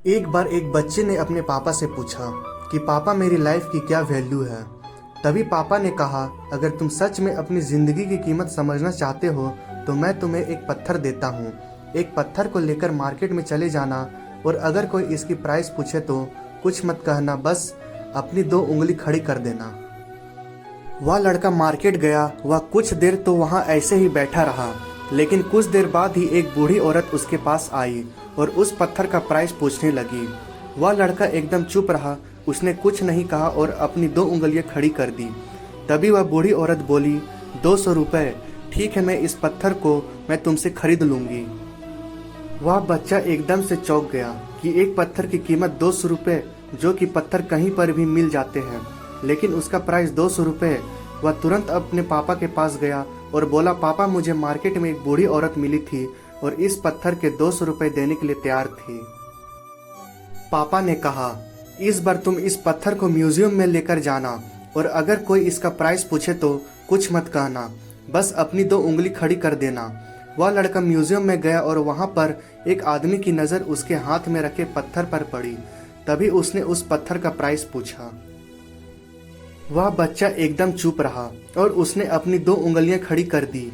एक बार एक बच्चे ने अपने पापा से पूछा कि पापा मेरी लाइफ की क्या वैल्यू है। तभी पापा ने कहा, अगर तुम सच में अपनी ज़िंदगी की कीमत समझना चाहते हो तो मैं तुम्हें एक पत्थर देता हूँ। एक पत्थर को लेकर मार्केट में चले जाना और अगर कोई इसकी प्राइस पूछे तो कुछ मत कहना, बस अपनी 2 उंगली खड़ी कर देना। वह लड़का मार्केट गया। वह कुछ देर तो वहाँ ऐसे ही बैठा रहा, लेकिन कुछ देर बाद ही एक बूढ़ी औरत उसके पास आई और उस पत्थर का प्राइस पूछने लगी। वह लड़का एकदम चुप रहा, उसने कुछ नहीं कहा और अपनी 2 उंगलियां खड़ी कर दी। तभी वह बूढ़ी औरत बोली, 200 रुपये, ठीक है, मैं इस पत्थर को मैं तुमसे खरीद लूँगी। वह बच्चा एकदम से चौंक गया कि एक पत्थर की कीमत 200 रुपये, जो कि पत्थर कहीं पर भी मिल जाते हैं, लेकिन उसका प्राइस 200 रुपये। वह तुरंत अपने पापा के पास गया और बोला, पापा मुझे मार्केट में एक बूढ़ी औरत मिली थी और इस पत्थर के 200 रुपये देने के लिए तैयार थी। पापा ने कहा, इस बार तुम इस पत्थर को म्यूजियम में लेकर जाना और अगर कोई इसका प्राइस पूछे तो कुछ मत कहना, बस अपनी 2 उंगली खड़ी कर देना। वह लड़का म्यूजियम में गया और वहां पर एक आदमी की नज़र उसके हाथ में रखे पत्थर पर पड़ी। तभी उसने उस पत्थर का प्राइस पूछा। वह बच्चा एकदम चुप रहा और उसने अपनी 2 उंगलियां खड़ी कर दी।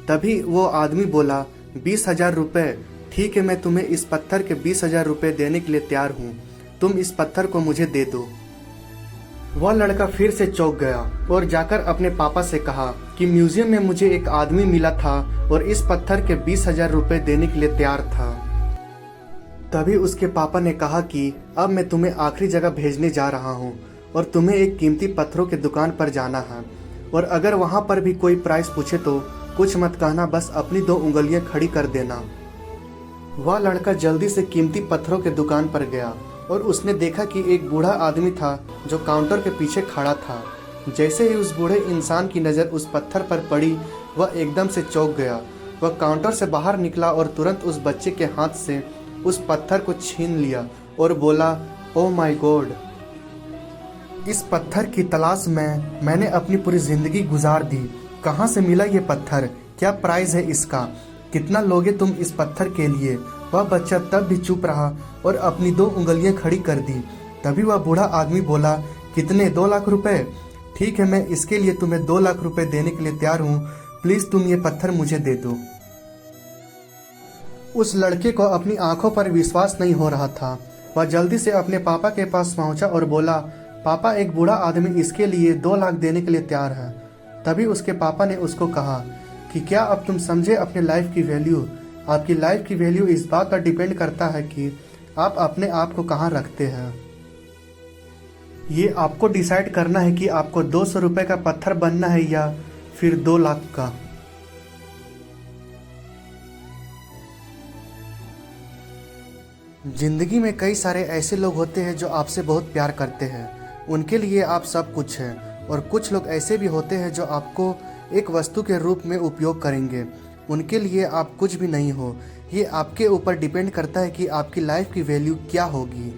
तभी वो आदमी बोला, 20,000 रुपये, ठीक है, मैं तुम्हें इस पत्थर के 20,000 रुपये देने के लिए तैयार हूँ, तुम इस पत्थर को मुझे दे दो। वह लड़का फिर से चौंक गया और जाकर अपने पापा से कहा कि म्यूजियम में मुझे एक आदमी मिला था और इस पत्थर के 20,000 रुपये देने के लिए तैयार था। तभी उसके पापा ने कहा कि अब मैं तुम्हें आखिरी जगह भेजने जा रहा हूँ और तुम्हें एक कीमती पत्थरों की दुकान पर जाना है और अगर वहाँ पर भी कोई प्राइस पूछे तो कुछ मत कहना, बस अपनी 2 उंगलियां खड़ी कर देना। वह लड़का जल्दी से कीमती पत्थरों के दुकान पर गया और उसने देखा कि एक बूढ़ा आदमी था जो काउंटर के पीछे खड़ा था। जैसे ही उस बूढ़े इंसान की नज़र उस पत्थर पर पड़ी, वह एकदम से चौंक गया। वह काउंटर से बाहर निकला और तुरंत उस बच्चे के हाथ से उस पत्थर को छीन लिया और बोला, ओह माय गॉड, इस पत्थर की तलाश में मैंने अपनी पूरी जिंदगी गुजार दी। कहाँ से मिला ये पत्थर? क्या प्राइस है इसका? कितना लोगे तुम इस पत्थर के लिए? वह बच्चा तब भी चुप रहा और अपनी 2 उंगलियां खड़ी कर दी। तभी वह बूढ़ा आदमी बोला, कितने? 2 लाख रुपए? ठीक है, मैं इसके लिए तुम्हें 2 लाख रुपए देने के लिए तैयार हूँ, प्लीज तुम ये पत्थर मुझे दे दो। उस लड़के को अपनी आंखों पर विश्वास नहीं हो रहा था। वह जल्दी से अपने पापा के पास पहुंचा और बोला, पापा एक बूढ़ा आदमी इसके लिए 2 लाख देने के लिए तैयार है। तभी उसके पापा ने उसको कहा कि क्या अब तुम समझे अपने लाइफ की वैल्यू? आपकी लाइफ की वैल्यू इस बात पर डिपेंड करता है कि आप अपने आप को कहाँ रखते हैं। ये आपको डिसाइड करना है कि आपको 200 रुपये का पत्थर बनना है या फिर 2 लाख का। जिंदगी में कई सारे ऐसे लोग होते हैं जो आपसे बहुत प्यार करते हैं, उनके लिए आप सब कुछ हैं, और कुछ लोग ऐसे भी होते हैं जो आपको एक वस्तु के रूप में उपयोग करेंगे, उनके लिए आप कुछ भी नहीं हो। ये आपके ऊपर डिपेंड करता है कि आपकी लाइफ की वैल्यू क्या होगी।